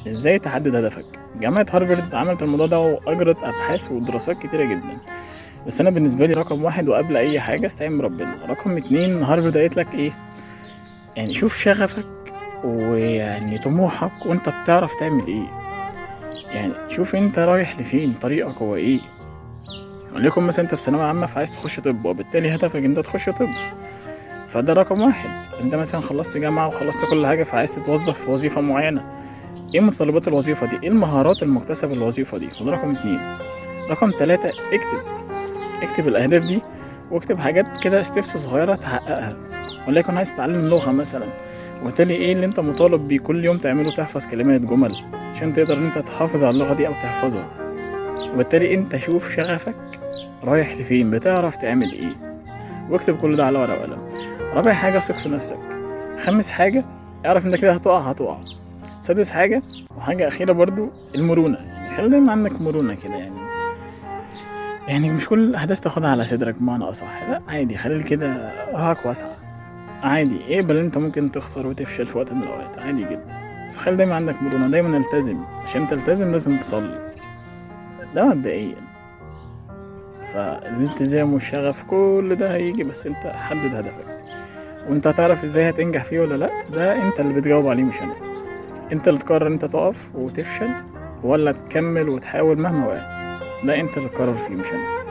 ازاي تحدد هدفك؟ جامعة هارفارد عملت الموضوع ده واجرت ابحاث ودراسات كتيرة جدا، بس انا بالنسبة لي رقم واحد وقبل اي حاجة استعين بربنا. رقم اتنين، هارفارد قالت لك ايه؟ يعني شوف شغفك ويعني طموحك وانت بتعرف تعمل ايه. يعني شوف انت رايح لفين، طريقك هو ايه. وليكن مثلا انت في ثانوية عامة فعايز تخش طب، وبالتالي هدفك انت تخش طب، فده رقم واحد. انت مثلا خلصت جامعة وخلصت كل حاجة فعايز تتوظف في وظيفة معينة، ايه متطلبات الوظيفة دي؟ ايه المهارات المكتسبة للوظيفة دي؟ وده رقم اتنين. رقم تلاتة، اكتب الاهداف دي، واكتب حاجات كده ستيبس صغيرة تحققها. وليكن عايز تتعلم لغة مثلا، وبالتالي ايه اللي انت مطالب بيه كل يوم تعمله؟ تحفظ كلمات جمل عشان تقدر ان انت تحافظ على اللغة دي او تحفظها. وبالتالي انت شوف شغفك رايح لفين، بتعرف تعمل ايه، واكتب كل ده على ورقة وقلم. رابع حاجة، ثق في نفسك. خامس حاجة، اعرف انك كده هتقع. سادس حاجة وحاجة أخيرة برضو، المرونة. يعني خلي دايما عندك مرونة كده، يعني مش كل الأحداث تاخدها على صدرك بمعنى أصح، لا عادي، خلي كده رهقك واسعة. عادي اقبل انت ممكن تخسر وتفشل في وقت من الأوقات، عادي جدا. فخلي دايما عندك مرونة، دايما التزم، عشان تلتزم لازم تصلي، ده مبدئيا. فالالتزام والشغف كل ده هيجي، بس انت حدد هدفك، وانت هتعرف ازاي هتنجح فيه ولا لا، ده انت اللي بتجاوب عليه مش انا. انت اللي تقرر انت تقف وتفشل ولا تكمل وتحاول مهما وقعت، ده انت اللي تقرر فيه مش انا.